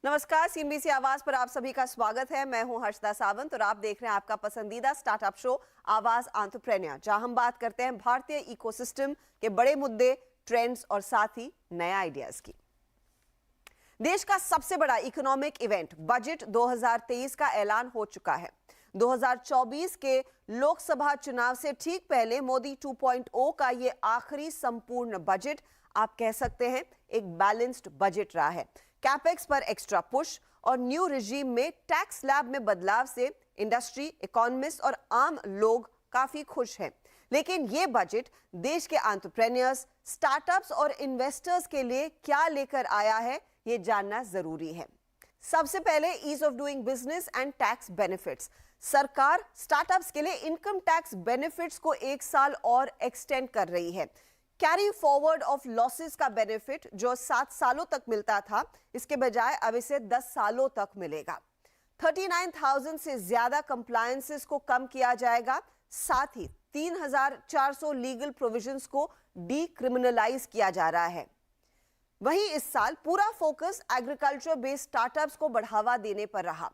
नमस्कार, सीएनबीसी आवाज पर आप सभी का स्वागत है। मैं हूं हर्षदा सावंत और आप देख रहे हैं आपका पसंदीदा स्टार्टअप शो आवाज एंटरप्रेन्योर, जहां हम बात करते हैं भारतीय इकोसिस्टम के बड़े मुद्दे, ट्रेंड्स और साथ ही नए आइडियाज की। देश का सबसे बड़ा इकोनॉमिक इवेंट बजट 2023 का ऐलान हो चुका है। 2024 के लोकसभा चुनाव से ठीक पहले मोदी 2.0 का ये आखिरी संपूर्ण बजट आप कह सकते हैं एक बैलेंस्ड बजट रहा है। कैपेक्स पर एक्स्ट्रा पुश और न्यू रिजीम में टैक्स स्लैब में बदलाव से इंडस्ट्री, इकोनॉमिस्ट और आम लोग काफी खुश हैं। लेकिन यह बजट देश के एंटरप्रेन्योर्स, स्टार्टअप्स और इन्वेस्टर्स के लिए क्या लेकर आया है, यह जानना जरूरी है। सबसे पहले ease of doing business and tax benefits. सरकार स्टार्टअप्स के लिए इनकम टैक्स बेनिफिट्स को 1 साल और एक्सटेंड कर रही है। कैरी फॉरवर्ड ऑफ लॉसेस का बेनिफिट जो 7 सालों तक मिलता था, इसके बजाय अब इसे 10 सालों तक मिलेगा। 39,000 से ज्यादा कंप्लायंसेस को कम किया जाएगा। साथ ही 3,400 लीगल प्रोविजंस को डीक्रिमिनलाइज किया जा रहा है। वहीं इस साल पूरा फोकस एग्रीकल्चर बेस्ड स्टार्टअप्स को बढ़ावा देने पर रहा।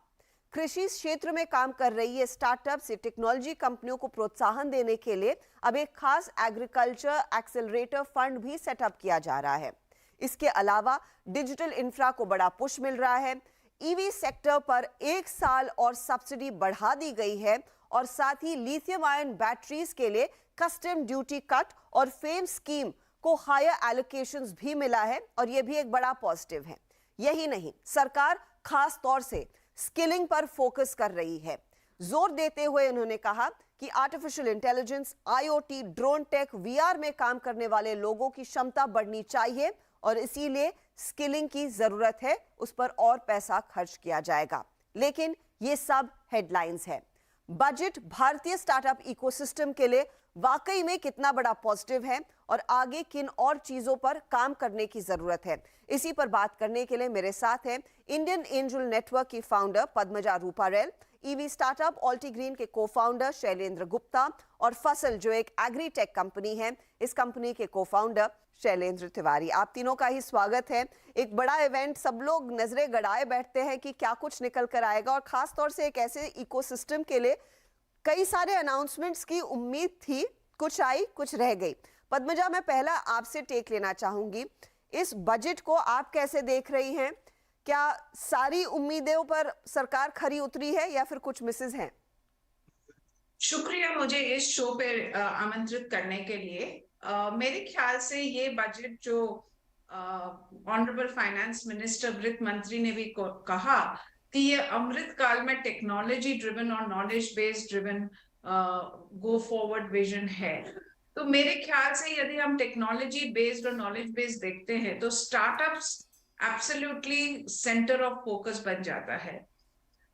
कृषि क्षेत्र में काम कर रही है स्टार्टअप से टेक्नोलॉजी कंपनियों को प्रोत्साहन देने के लिए अब एक खास एग्रीकल्चर एक्सेलरेटर फंड भी सेटअप किया जा रहा है। इसके अलावा डिजिटल इंफ्रा को बड़ा पुश मिल रहा है। ईवी सेक्टर पर 1 साल और सब्सिडी बढ़ा दी गई है और साथ ही लिथियम आयन बैटरीज के लिए कस्टम ड्यूटी कट और फेम स्कीम को हायर एलोकेशंस भी मिला है और यह भी एक बड़ा पॉजिटिव है। यही नहीं, सरकार खास तौर से स्किलिंग पर फोकस कर रही है। जोर देते हुए उन्होंने कहा कि artificial intelligence, IoT, drone tech, VR में काम करने वाले लोगों की क्षमता बढ़नी चाहिए और इसीलिए स्किलिंग की जरूरत है, उस पर और पैसा खर्च किया जाएगा। लेकिन ये सब हेडलाइंस है। बजट भारतीय स्टार्टअप इकोसिस्टम के लिए वाकई में कितना बड़ा पॉजिटिव है और आगे किन और चीजों पर काम करने की जरूरत है, इसी पर बात करने के लिए मेरे साथ हैं इंडियन एंजल नेटवर्क की founder Padmaja Ruparel, EV startup Altigreen के को-फाउंडर शैलेंद्र गुप्ता और फसल जो एक एग्रीटेक कंपनी है, इस कंपनी के को-फाउंडर शैलेंद्र तिवारी। आप तीनों का ही स्वागत है। एक बड़ा इवेंट, सब लोग नजरें गड़ाए बैठते हैं कि क्या कुछ निकल कर आएगा और खास तौर से एक ऐसे इकोसिस्टम के लिए कई सारे अनाउंसमेंट्स की उम्मीद थी, कुछ आई कुछ रह गई। पद्मजा, मैं पहला आपसे टेक लेना चाहूंगी। इस बजट को आप कैसे देख रही हैं? क्या सारी उम्मीदों पर सरकार खरी उतरी है या फिर कुछ मिसेस हैं? शुक्रिया मुझे इस शो पे आमंत्रित करने के लिए। मेरे ख्याल से ये बजट जो ऑनरेबल फाइनेंस मिनिस्टर वित्त मंत्री ने भी कहा कि ये अमृत काल में टेक्नोलॉजी ड्रिवन और knowledge based driven go forward vision है। तो मेरे ख्याल से यदि हम टेक्नोलॉजी बेस्ड और नॉलेज बेस्ड देखते हैं तो startups absolutely centre of focus बन जाता है।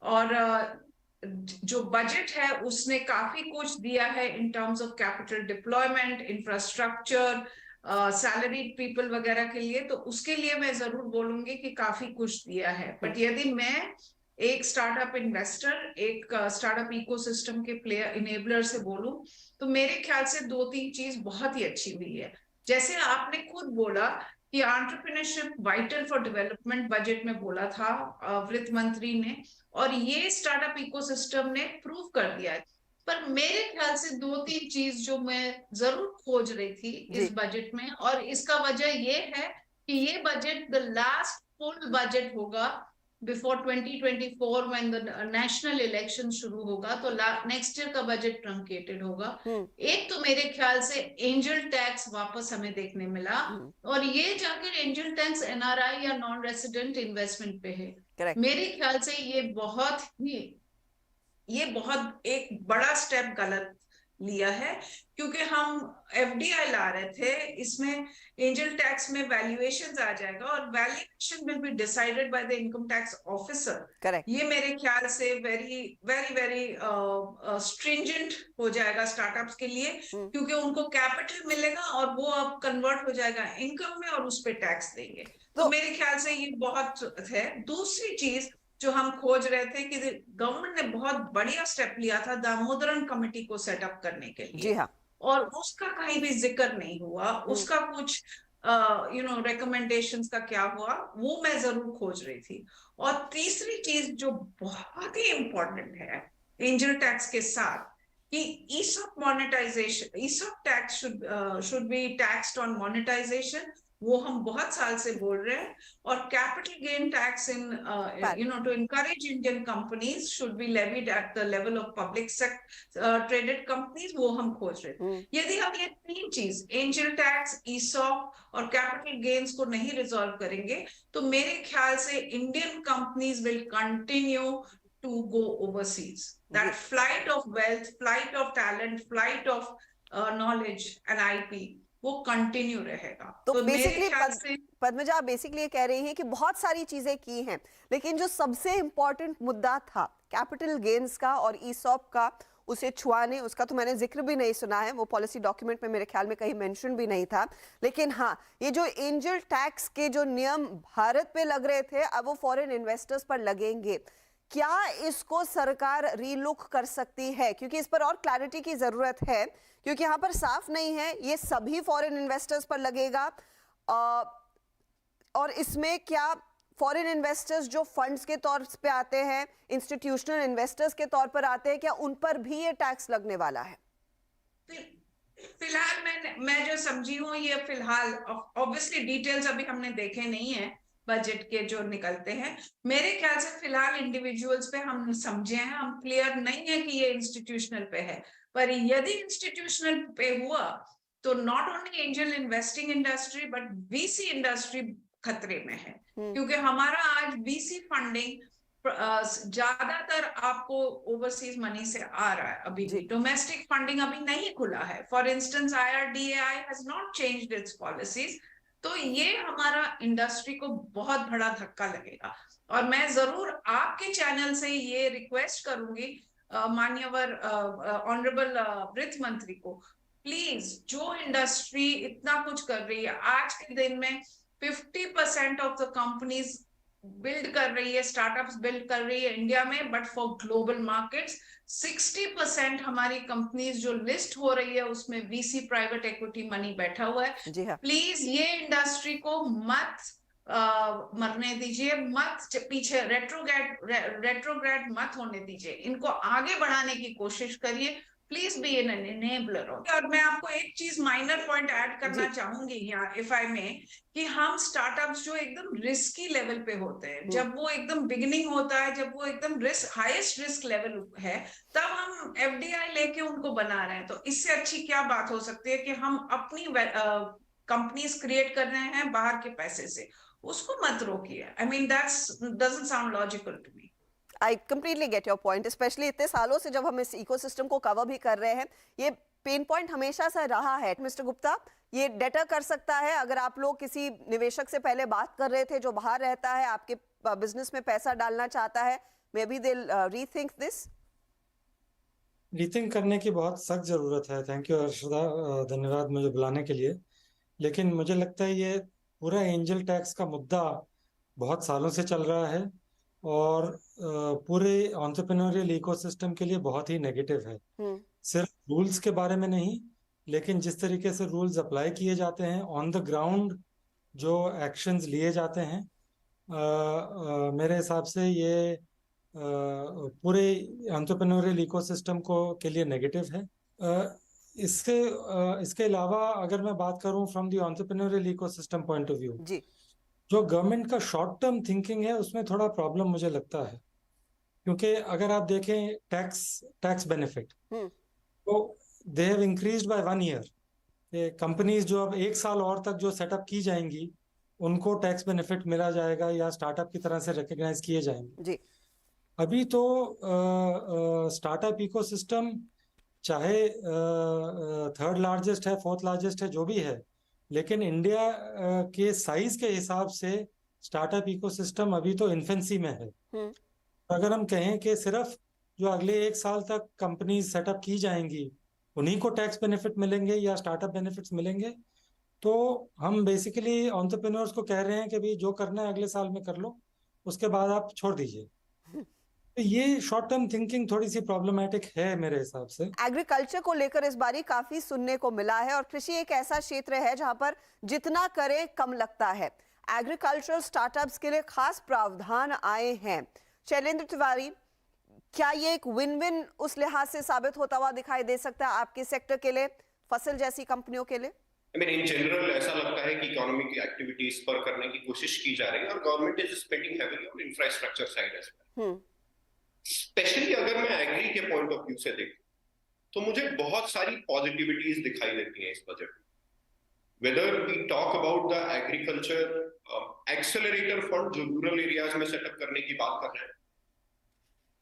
और जो बजट है उसने काफी कुछ दिया है in terms of capital deployment, infrastructure, salary people वगैरह के लिए, तो उसके लिए मैं जरूर बोलूंगी कि काफी कुछ दिया है। बट यदि मैं एक स्टार्टअप इन्वेस्टर, एक स्टार्टअप इकोसिस्टम के प्लेयर इनेबलर से बोलूं तो मेरे ख्याल से 2-3 चीज बहुत ही अच्छी हुई है। जैसे आपने खुद बोला कि entrepreneurship vital for development budget में बोला था वित्त मंत्री ने, और ये स्टार्टअप इकोसिस्टम ने प्रूव कर दिया है। पर मेरे ख्याल से 2-3 चीज जो मैं जरूर खोज रही थी इस बजट में, और इसका वजह ये है कि ये budget the last full budget होगा before 2024 when the national election शुरू होगा, तो नेक्स्ट ईयर का बजट ट्रंकेटेड होगा। एक तो मेरे ख्याल से एंजल टैक्स वापस हमें देखने मिला, और ये जाकर एंजल टैक्स एनआरआई या नॉन रेसिडेंट इन्वेस्टमेंट पे है। Correct. मेरे ख्याल से ये बहुत एक बड़ा स्टेप गलत लिया है, क्योंकि हम एफडीआई ला रहे थे, इसमें एंजल टैक्स में वैल्यूएशन आ जाएगा और valuation will be decided by the income tax officer. ये मेरे ख्याल से वेरी वेरी वेरी स्ट्रिंजेंट हो जाएगा स्टार्टअप्स के लिए, क्योंकि उनको कैपिटल मिलेगा और वो अब कन्वर्ट हो जाएगा इनकम में और उस पर टैक्स देंगे। तो मेरे ख्याल से ये बहुत है। दूसरी चीज जो हम खोज रहे थे कि गवर्नमेंट ने बहुत बढ़िया स्टेप लिया था दामोदरन कमेटी को सेटअप करने के लिए। जी हाँ। और उसका कहीं भी जिक्र नहीं हुआ, उसका कुछ रिकमेंडेशंस का क्या हुआ, वो मैं जरूर खोज रही थी। और तीसरी चीज जो बहुत ही इंपॉर्टेंट है एंजल टैक्स के साथ, कि ESOP monetization, ESOP tax should be taxed on monetization, वो हम बहुत साल से बोल रहे हैं। और capital gain tax in to encourage Indian companies should be levied at the level of public sector traded companies, वो हम खोज रहे थे। यदि हम ये तीन चीज एंजल टैक्स, ESOP और कैपिटल गेन्स को नहीं रिजॉल्व करेंगे, तो मेरे ख्याल से Indian companies will continue to go overseas. That flight of wealth, flight of talent, flight of knowledge and IP वो कंटिन्यू रहेगा। तो मेरे बेसिकली ख्याल से पद्मजा आप बेसिकली ये कह रही हैं कि बहुत सारी चीजें की हैं, लेकिन जो सबसे इंपॉर्टेंट मुद्दा था कैपिटल गेन्स का और ईसॉप का, उसे छुआने, उसका तो मैंने जिक्र भी नहीं सुना है, वो पॉलिसी डॉक्यूमेंट में मेरे ख्याल में कहीं मेंशन भी नहीं था। लेकिन हाँ, ये जो एंजल टैक्स के जो नियम भारत पे लग रहे थे, अब वो फॉरेन इन्वेस्टर्स पर लगेंगे। क्या इसको सरकार रीलुक कर सकती है? क्योंकि इस पर और क्लैरिटी की जरूरत है, क्योंकि यहाँ पर साफ नहीं है ये सभी फॉरेन इन्वेस्टर्स पर लगेगा, और इसमें क्या फॉरेन इन्वेस्टर्स जो फंड्स के तौर पे आते हैं, इंस्टीट्यूशनल इन्वेस्टर्स के तौर पर आते हैं, क्या उन पर भी ये टैक्स लगने वाला है? फिलहाल मैं जो समझी हूँ, ये फिलहाल ऑब्वियसली डिटेल्स अभी हमने देखे नहीं है बजट के जो निकलते हैं। मेरे ख्याल से फिलहाल इंडिविजुअल्स पे हम समझे हैं, हम क्लियर नहीं है कि ये इंस्टीट्यूशनल पे है। पर यदि इंस्टीट्यूशनल पे हुआ तो not only angel investing industry but VC industry खतरे में है, क्योंकि हमारा आज VC फंडिंग ज्यादातर आपको ओवरसीज मनी से आ रहा है। अभी भी डोमेस्टिक फंडिंग अभी नहीं खुला है। For instance IRDAI has not changed it's policies. तो ये हमारा इंडस्ट्री को बहुत बड़ा धक्का लगेगा। और मैं जरूर आपके चैनल से ये रिक्वेस्ट करूंगी मान्यवर ऑनरेबल वित्त मंत्री को, प्लीज जो इंडस्ट्री इतना कुछ कर रही है आज के दिन में, 50% ऑफ द कंपनीज बिल्ड कर रही है, स्टार्टअप्स बिल्ड कर रही है इंडिया में, बट फॉर ग्लोबल मार्केट्स। 60% हमारी कंपनीज जो लिस्ट हो रही है उसमें VC प्राइवेट इक्विटी मनी बैठा हुआ है। जी हाँ। प्लीज ये इंडस्ट्री को मत मरने दीजिए, मत पीछे रेट्रोग्रेड मत होने दीजिए, इनको आगे बढ़ाने की कोशिश करिए। Please be an enabler. और मैं आपको एक चीज माइनर पॉइंट ऐड करना चाहूंगी यहाँ, इफ आई में, कि हम स्टार्टअप्स जो एकदम रिस्की लेवल पे होते हैं, जब वो एकदम बिगिनिंग होता है, जब वो एकदम हाईएस्ट रिस्क लेवल है, तब हम FDI लेके उनको बना रहे हैं। तो इससे अच्छी क्या बात हो सकती है कि हम अपनी कंपनीज क्रिएट कर रहे हैं बाहर के पैसे से, उसको मत रोकिए। I mean that's doesn't sound logical to me. I completely get your point, specially इतने सालों से जब हम इस इकोसिस्टम को कवर भी कर रहे हैं, ये पेन पॉइंट हमेशा से रहा है। मिस्टर गुप्ता, ये डेटर कर सकता है अगर आप लोग किसी निवेशक से पहले बात कर रहे थे जो बाहर रहता है, आपके बिजनेस में पैसा डालना चाहता है, may be they rethink this. Rethink करने की बहुत सख्त जरूरत है। थैंक यू हर्षदा, धन्यवाद मुझे बुलाने के लिए। लेकिन मुझे लगता है ये पूरा एंजल टैक्स का मुद्दा बहुत सालों से चल रहा है और पूरे एंटरप्रेन्योरियल इकोसिस्टम के लिए बहुत ही नेगेटिव है। सिर्फ रूल्स के बारे में नहीं, लेकिन जिस तरीके से रूल्स अप्लाई किए जाते हैं, ऑन द ग्राउंड जो एक्शंस लिए जाते हैं, मेरे हिसाब से ये पूरे एंटरप्रेन्योरियल इकोसिस्टम के लिए नेगेटिव है। इसके अलावा अगर मैं बात करूं from the entrepreneurial ecosystem point of view, जो गवर्नमेंट का शॉर्ट टर्म थिंकिंग है उसमें थोड़ा प्रॉब्लम मुझे लगता है। क्योंकि अगर आप देखें टैक्स बेनिफिट, तो they have increased by 1 year. Companies जो अब 1 साल और तक जो सेटअप की जाएंगी उनको टैक्स बेनिफिट मिला जाएगा या स्टार्टअप की तरह से रिकॉग्नाइज किए जाएंगे जी। अभी तो स्टार्टअप इकोसिस्टम चाहे 3rd लार्जेस्ट है, 4th लार्जेस्ट है, जो भी है, लेकिन इंडिया के साइज के हिसाब से स्टार्टअप इकोसिस्टम अभी तो इन्फेंसी में है। अगर हम कहें कि सिर्फ जो अगले 1 साल तक कंपनी सेटअप की जाएंगी उन्हीं को टैक्स बेनिफिट मिलेंगे या स्टार्टअप बेनिफिट्स मिलेंगे, तो हम बेसिकली एंटरप्रेन्योर्स को कह रहे हैं कि भाई जो करना है अगले साल में कर लो, उसके बाद आप छोड़ दीजिए। तो ये शॉर्ट टर्म थिंकिंग थोड़ी सी प्रॉब्लमेटिक है मेरे हिसाब से। एग्रीकल्चर को लेकर इस बारी काफी सुनने को मिला है और कृषि एक ऐसा क्षेत्र है जहां पर जितना करें कम लगता है। एग्रीकल्चरल स्टार्टअप्स के लिए खास प्रावधान आए हैं। शैलेंद्र तिवारी, क्या ये एक विन विन उस लिहाज से साबित होता हुआ दिखाई दे सकता है आपके सेक्टर के लिए, फसल जैसी कंपनियों के लिए? इन जनरल ऐसा लगता है कि इकोनॉमी की एक्टिविटीज पर करने की कोशिश की जा रही है और government is spending heavily on infrastructure side as well. Specially अगर मैं एग्री के पॉइंट ऑफ व्यू से देखूं तो मुझे बहुत सारी पॉजिटिविटीज दिखाई देती हैं इस बजट में। Whether we talk about the agriculture accelerator fund जो रूरल एरियाज में सेटअप करने की बात कर रहे हैं,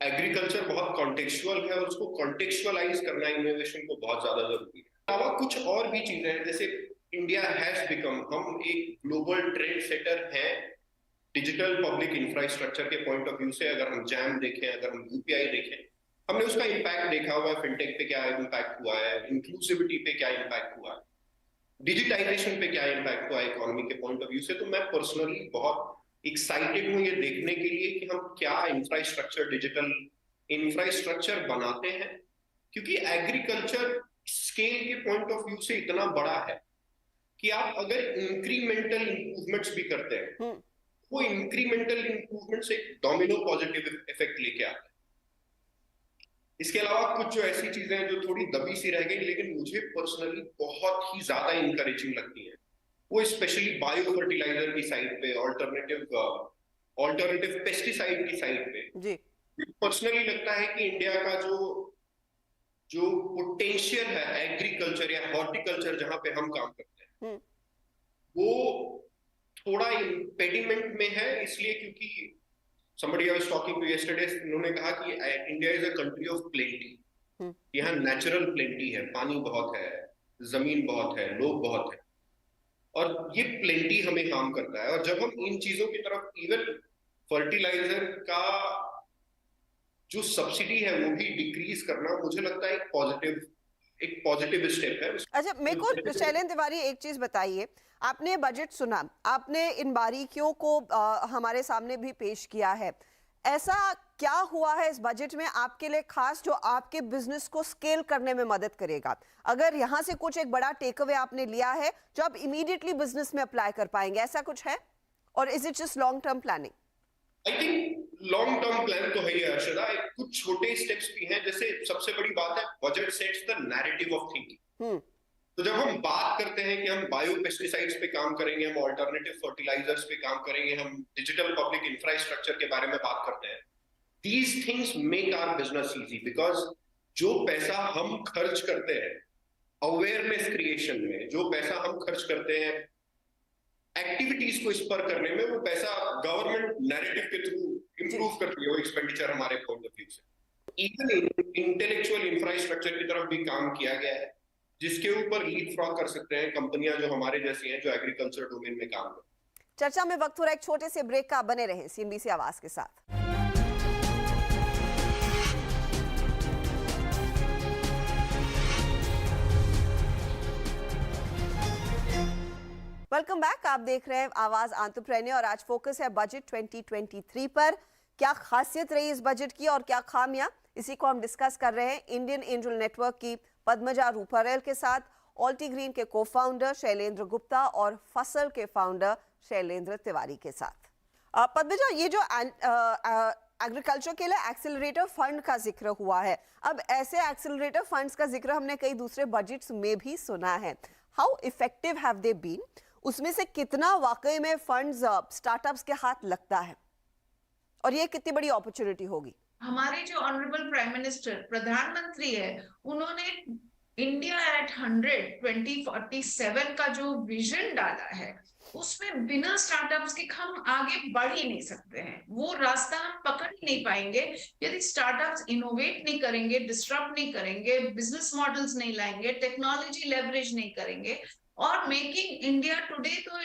एग्रीकल्चर बहुत कॉन्टेक्चुअल है और उसको कॉन्टेक्चुअलाइज करना इनोवेशन को बहुत ज्यादा जरूरी है। अलावा कुछ और भी चीजें हैं, जैसे इंडिया हैज बिकम, हम एक ग्लोबल ट्रेंड सेटर हैं डिजिटल पब्लिक इंफ्रास्ट्रक्चर के पॉइंट ऑफ व्यू से। अगर हम जैम देखें, अगर हम यूपीआई देखें, हमने उसका इम्पैक्ट देखा हुआ है। फिनटेक पे क्या इम्पैक्ट हुआ है, इंक्लूसिविटी पे क्या इम्पैक्ट हुआ है, डिजिटाइजेशन पे क्या इम्पैक्ट हुआ है इकोनॉमी के पॉइंट ऑफ व्यू से। तो मैं पर्सनली बहुत एक्साइटेड हूँ ये देखने के लिए कि हम क्या इंफ्रास्ट्रक्चर, डिजिटल इंफ्रास्ट्रक्चर बनाते हैं, क्योंकि एग्रीकल्चर स्केल के पॉइंट ऑफ व्यू से इतना बड़ा है कि आप अगर इंक्रीमेंटल इंप्रूवमेंट्स भी करते हैं, वो इंक्रीमेंटल इंप्रूवमेंट से एक डोमिनो पॉजिटिव इफेक्ट लेके आते हैं। इसके अलावा कुछ जो ऐसी चीजें हैं जो थोड़ी दबी सी रह गई लेकिन मुझे पर्सनली बहुत ही ज्यादा इंकरेजिंग लगती हैं, वो स्पेशली बायो फर्टिलाइजर की साइड पे, ऑल्टरनेटिव पेस्टिसाइड की साइड पे जी पर्सनली लगता है कि इंडिया का जो पोटेंशियल है एग्रीकल्चर या हॉर्टिकल्चर जहां पे हम काम करते हैं, वो थोड़ा इम्पेडिमेंट में है। इसलिए क्योंकि somebody I was talking to yesterday, उन्होंने कहा कि India is a country of plenty. यहाँ नेचुरल प्लेंटी है, पानी बहुत है, जमीन बहुत है, लोग बहुत है, और ये प्लेंटी हमें काम करता है। और जब हम इन चीजों की तरफ, इवन फर्टिलाइजर का जो सब्सिडी है वो भी डिक्रीज करना, मुझे लगता है एक पॉजिटिव स्टेप है। अच्छा, मेरे को शैलेंद्र तिवारी एक चीज बताइए, आपने बजट सुना, आपने इन बारीकियों को हमारे सामने भी पेश किया है, ऐसा क्या हुआ है इस बजट में आपके लिए खास जो आपके बिजनेस को स्केल करने में मदद करेगा? अगर यहाँ से कुछ एक बड़ा टेक अवे आपने लिया है जो आप इमीडिएटली बिजनेस में अप्लाई कर पाएंगे, ऐसा कुछ है? और is it just long term planning? I think long term plan तो है ही हर्षदा, कुछ छोटे स्टेप्स भी हैं। जैसे सबसे बड़ी बात है, budget sets the narrative of thinking. तो जब हम बात करते हैं कि हम बायो पेस्टिसाइड्स पे काम करेंगे, हम ऑल्टरनेटिव फर्टिलाइजर्स पे काम करेंगे, हम डिजिटल पब्लिक इंफ्रास्ट्रक्चर के बारे में बात करते हैं, these things make our business easy, because जो पैसा हम खर्च करते हैं अवेयरनेस क्रिएशन में, जो पैसा हम खर्च करते हैं एक्टिविटीज को स्पर करने में, वो पैसा गवर्नमेंट नैरेटिव के थ्रू इंप्रूव करती है वो एक्सपेंडिचर हमारे पॉइंट ऑफ व्यू से। इवन इंटेलेक्चुअल इंफ्रास्ट्रक्चर की तरफ भी काम किया गया है, जिसके ऊपर लीड फ्रॉग कर सकते हैं कंपनियां जो हमारे जैसी हैं, जो एग्रीकल्चर डोमेन में काम करते हैं। चर्चा में वक्त हो रहा है एक छोटे से ब्रेक का, बने रहें सीएनबीसी आवाज के साथ। वेलकम बैक, आप देख रहे हैं आवाज एंटरप्रेन्योर और आज फोकस है बजट 2023 पर। क्या खासियत रही इस बजट की और क्या खामियां, इसी को हम डिस्कस कर रहे हैं इंडियन एंजल नेटवर्क की पद्मजा रूपारेल के साथ, ऑल्टी ग्रीन के को-फाउंडर शैलेंद्र गुप्ता और फसल के फाउंडर शैलेंद्र तिवारी के साथ। पद्मजा, ये जो एग्रीकल्चर के लिए एक्सेलरेटर फंड का जिक्र हुआ है, अब ऐसे एक्सेलरेटर फंड्स का जिक्र हमने कई दूसरे बजट्स में भी सुना है। How effective have they been? उसमें से कितना वाकई में फंड्स स्टार्टअप्स के हाथ लगता है और ये कितनी बड़ी अपॉर्चुनिटी होगी? हमारे जो ऑनरेबल प्राइम मिनिस्टर, प्रधानमंत्री है, उन्होंने इंडिया एट 100 2047 का जो विजन डाला है, उसमें बिना स्टार्टअप्स के हम आगे बढ़ ही नहीं सकते हैं। वो रास्ता हम पकड़ ही नहीं पाएंगे यदि स्टार्टअप्स इनोवेट नहीं करेंगे, डिस्टर्ब नहीं करेंगे, बिजनेस मॉडल्स नहीं लाएंगे, टेक्नोलॉजी लेवरेज नहीं करेंगे। और मेकिंग इंडिया टुडे, तो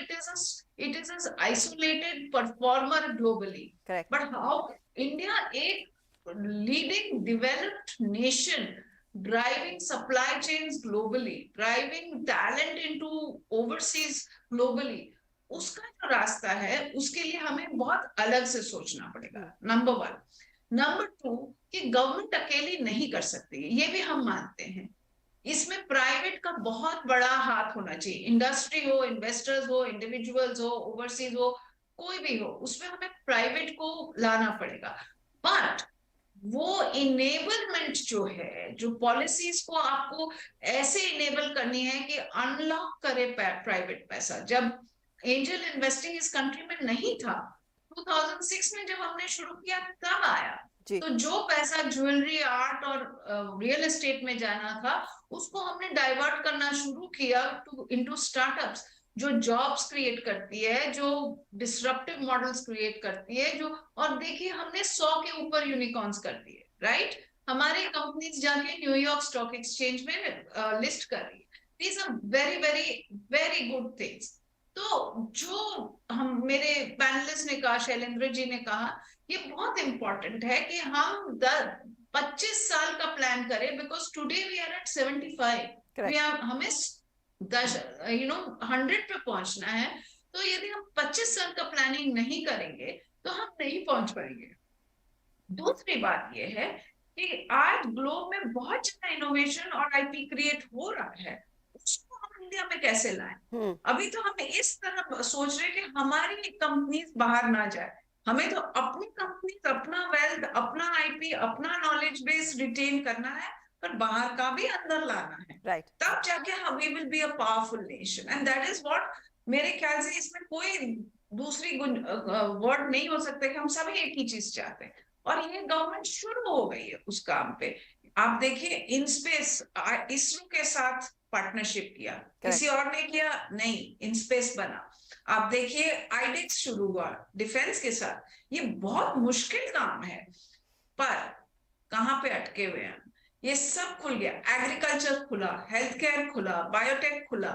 it is an isolated performer globally. Correct. But how India, एक leading developed nation, driving supply chains globally, driving talent into overseas globally, उसका जो रास्ता है उसके लिए हमें बहुत अलग से सोचना पड़ेगा। नंबर 1। नंबर 2 कि गवर्नमेंट अकेली नहीं कर सकती, ये भी हम मानते हैं। इसमें प्राइवेट का बहुत बड़ा हाथ होना चाहिए, इंडस्ट्री हो, इन्वेस्टर्स हो, इंडिविजुअल्स हो, ओवरसीज हो, कोई भी हो, उसमें हमें प्राइवेट को लाना पड़ेगा। बट वो इनेबलमेंट जो है, जो पॉलिसीज को आपको ऐसे इनेबल करनी है कि अनलॉक करे प्राइवेट पैसा। जब एंजल इन्वेस्टिंग इस कंट्री में नहीं था, 2006 में जब हमने शुरू किया तब आया, तो जो पैसा ज्वेलरी, आर्ट और रियल एस्टेट में जाना था, उसको हमने डाइवर्ट करना शुरू किया इनटू स्टार्टअप्स, जो जॉब्स क्रिएट करती है, जो डिसरप्टिव मॉडल्स क्रिएट करती है, जो, और देखिए हमने 100 के ऊपर यूनिकॉर्न्स कर दिए, राइट? हमारी कंपनीज जाके न्यूयॉर्क स्टॉक एक्सचेंज में लिस्ट कर रही है। These are very very very good things. तो जो हम, मेरे पैनलिस्ट ने कहा, शैलेंद्र जी ने कहा, ये बहुत इंपॉर्टेंट है कि हम 25 साल का प्लान करें, because today we are at 75, हमें 100 पे पहुंचना है। तो यदि हम 25 साल का प्लानिंग नहीं करेंगे तो हम नहीं पहुंच पाएंगे। दूसरी बात यह है कि आज ग्लोब में बहुत ज्यादा इनोवेशन और आईपी क्रिएट हो रहा है, उसको हम इंडिया में कैसे लाएं? अभी तो हम इस तरह सोच रहे हैं कि हमारी कंपनीज बाहर ना जाए, हमें तो अपनी कंपनीज, अपना वेल्थ, अपना आईपी, अपना नॉलेज बेस रिटेन करना है, पर बाहर का भी अंदर लाना है, राइट? तब जाके हम we will be a powerful nation, and that is what, मेरे ख्याल से इसमें कोई दूसरी वर्ड नहीं हो सकता कि हम सभी एक ही चीज चाहते हैं, और ये गवर्नमेंट शुरू हो गई है उस काम पे। आप देखिए, इन स्पेस इसरो के साथ पार्टनरशिप किया, किसी और ने किया नहीं, इन स्पेस बना। आप देखिए आईडेक्स शुरू हुआ डिफेंस के साथ, ये बहुत मुश्किल काम है, पर कहाँ पे अटके हुए हैं? ये सब खुल गया, एग्रीकल्चर खुला, हेल्थ केयर खुला, बायोटेक खुला,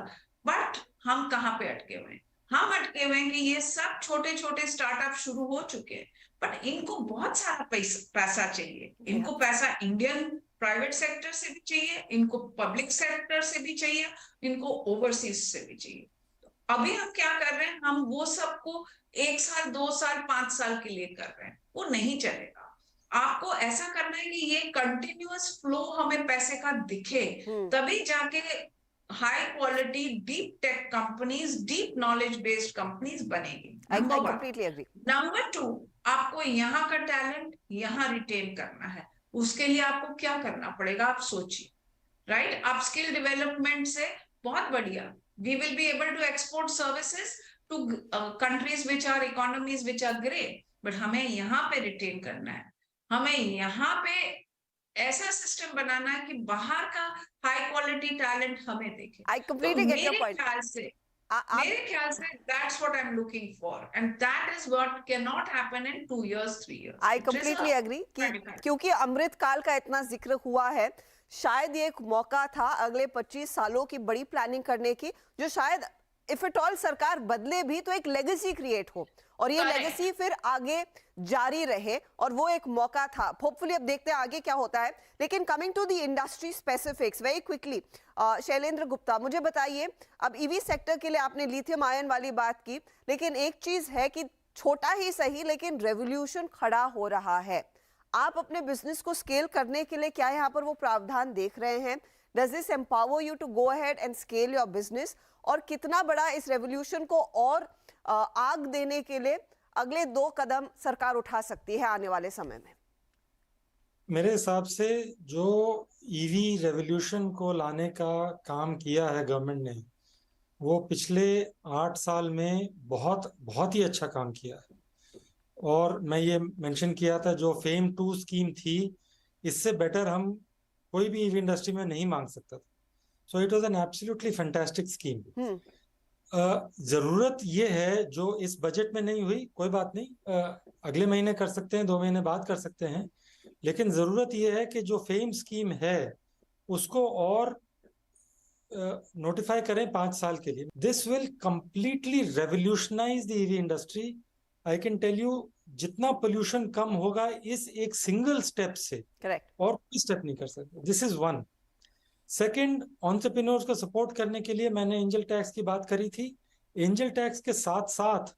बट हम कहाँ पे अटके हुए हैं? हम अटके हुए हैं कि ये सब छोटे छोटे स्टार्टअप शुरू हो चुके हैं, बट इनको बहुत सारा पैसा चाहिए, इनको पैसा इंडियन प्राइवेट सेक्टर से भी चाहिए, इनको पब्लिक सेक्टर से भी चाहिए, इनको ओवरसीज से भी चाहिए। तो अभी हम क्या कर रहे हैं, हम वो सबको 1 साल, 2 साल, 5 साल के लिए कर रहे हैं, वो नहीं चलेगा। आपको ऐसा करना है कि ये कंटिन्यूअस फ्लो हमें पैसे का दिखे, तभी जाके high quality deep tech companies, deep knowledge based companies बनेगी। नंबर 2, आपको यहाँ का टैलेंट यहाँ रिटेन करना है, उसके लिए आपको क्या करना पड़ेगा, आप सोचिए, राइट? आप स्किल डेवलपमेंट से बहुत बढ़िया, we will be able to export services to countries which are economies which are great, but हमें यहाँ पे रिटेन करना है, हमें यहाँ पे ऐसा सिस्टम बनाना है कि बाहर का हाई क्वालिटी टैलेंट हमें देखे। I completely get your point. मेरे ख्याल से that's what I'm looking for, and that is what cannot happen in 2 years, 3 years. I completely agree कि क्योंकि अमृत काल का इतना जिक्र हुआ है, शायद ये एक मौका था अगले 25 सालों की बड़ी प्लानिंग करने की, जो शायद इफ एट ऑल सरकार बदले भी तो एक लेगेसी क्रिएट हो और ये लेगेसी फिर आगे जारी रहे, और वो एक मौका था। होपफुली अब देखते हैं आगे क्या होता है। लेकिन coming to the industry specifics very quickly, Shailendra Gupta, मुझे बताइए, अब ईवी सेक्टर के लिए आपने लिथियम आयन वाली बात की, लेकिन एक चीज है कि छोटा ही सही लेकिन रेवोल्यूशन खड़ा हो रहा है। आप अपने बिजनेस को स्केल करने के लिए क्या यहाँ पर वो प्रावधान देख रहे हैं? Does this empower you to go ahead and scale your business? और कितना बड़ा इस रेवोल्यूशन को और आग देने के लिए अगले 2 कदम सरकार उठा सकती है आने वाले समय में? मेरे हिसाब से जो ईवी रेवोल्यूशन को लाने का काम किया है गवर्नमेंट ने, वो पिछले 8 साल में बहुत ही अच्छा काम किया है। और मैं ये मेंशन किया था, जो फेम 2 स्कीम थी, इससे बेटर हम कोई भी ईवी इंडस्ट्री में नहीं मांग सकता था। So it was an absolutely fantastic scheme. जरूरत ये है जो इस बजट में नहीं हुई, कोई बात नहीं, अगले महीने कर सकते हैं, 2 महीने बाद कर सकते हैं, लेकिन जरूरत ये है कि जो फेम स्कीम है उसको और नोटिफाई करें 5 साल के लिए। This will completely revolutionize the EV industry. I can tell you, जितना पोल्यूशन कम होगा इस एक सिंगल स्टेप से, करेक्ट, और कोई स्टेप नहीं कर सकते। This is one. Second, entrepreneurs को सपोर्ट करने के लिए मैंने एंजल टैक्स की बात करी थी। एंजल टैक्स के साथ साथ,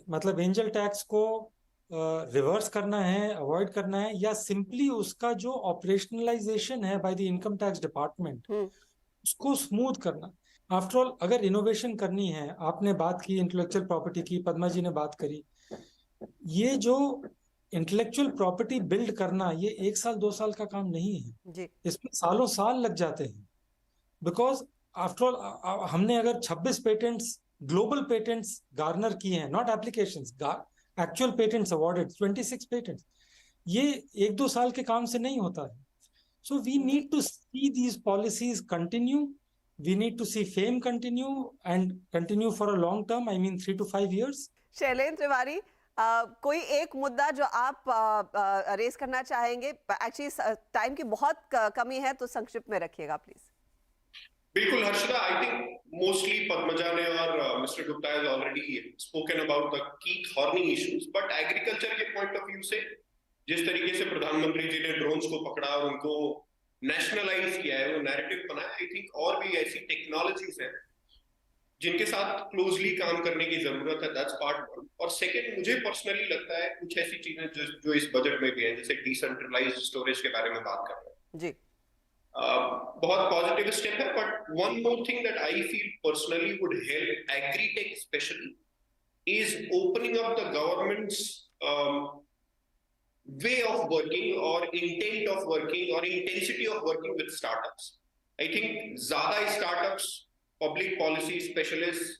मतलब एंजल टैक्स को रिवर्स करना है, अवॉइड करना है, या सिंपली उसका जो ऑपरेशनलाइजेशन है by the income tax department उसको स्मूथ करना। आफ्टर ऑल अगर इनोवेशन करनी है, आपने बात की इंटेलेक्चुअल प्रॉपर्टी की, पद्मा जी ने बात करी, ये जो इंटेलेक्चुअल प्रॉपर्टी बिल्ड करना ये 1 साल 2 साल का काम नहीं है जी। इसमें सालों साल लग जाते हैं। बिकॉज आफ्टर ऑल हमने अगर 26 पेटेंट्स, ग्लोबल पेटेंट्स गार्नर किए हैं, not applications, actual patents awarded 26 patents, ये 1-2 साल के काम से नहीं होता है। So we need to see these policies continue, we need to see FAME continue and continue for a long term, I mean 3 to 5 years। Shailendra Tiwari, कोई एक मुद्दा जो आप रेस करना चाहेंगे? एक्चुअली टाइम की बहुत कमी है, तो संक्षिप्त में रखिएगा प्लीज। बिल्कुल Harshada, I think mostly Padmaja ने और mister Gupta has already spoken about the key thorny issues, but agriculture के पॉइंट ऑफ व्यू से जिस तरीके से प्रधानमंत्री जी ने ड्रोन्स को पकड़ा और उनको नेशनलाइज किया है, वो नैरेटिव बनाया, आई थिंक और भी ऐसी टेक्नोलॉजीज हैं जिनके साथ क्लोजली काम करने की जरूरत है। That's part one. और सेकंड, मुझे पर्सनली लगता है कुछ ऐसी चीजें जो इस बजट में भी है, जैसे डिसेंट्रलाइज्ड स्टोरेज के बारे में बात कर रहे हैं जी, बहुत पॉजिटिव स्टेप है। But one more thing that I feel personally would help agritech specially is opening up the governments way of working or intent of working or intensity of working with startups. I think ज्यादा startups public policy specialist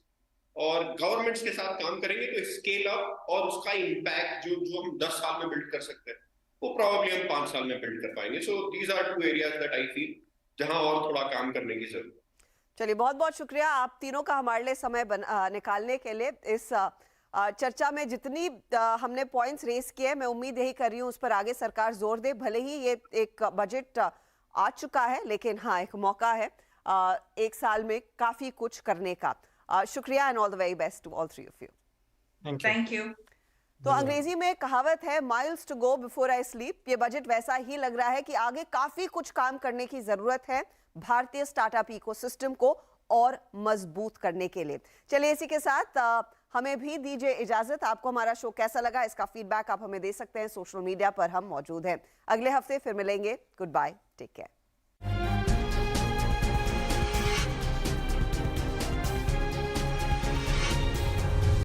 और governments के साथ काम करेंगे तो scale up और उसका impact जो हम 10 साल में बिल्ड कर सकते हैं वो प्रॉब्ली हम 5 साल में बिल्ड कर पाएंगे। So these are 2 areas that I feel जहां और थोड़ा काम करने की जरूरत है। चलिए, बहुत बहुत शुक्रिया आप तीनों का हमारे लिए समय निकालने के लिए। इस चर्चा में जितनी हमने पॉइंट्स रेस किए, मैं उम्मीद यही कर रही हूँ उस पर आगे सरकार जोर दे। भले ही ये एक बजट आ चुका है, लेकिन हाँ, एक मौका है 1 साल में काफी कुछ करने का। शुक्रिया and all the very best to all 3 of you. Thank you. तो अंग्रेजी में कहावत है, miles to go before I sleep. ये बजट वैसा ही लग रहा है कि आगे काफी कुछ काम करने की जरूरत है भारतीय स्टार्टअप इकोसिस्टम को और मजबूत करने के लिए। चलिए, इसी के साथ हमें भी दीजिए इजाजत। आपको हमारा शो कैसा लगा, इसका फीडबैक आप हमें दे सकते हैं। सोशल मीडिया पर हम मौजूद हैं। अगले हफ्ते फिर मिलेंगे। Good bye, take care.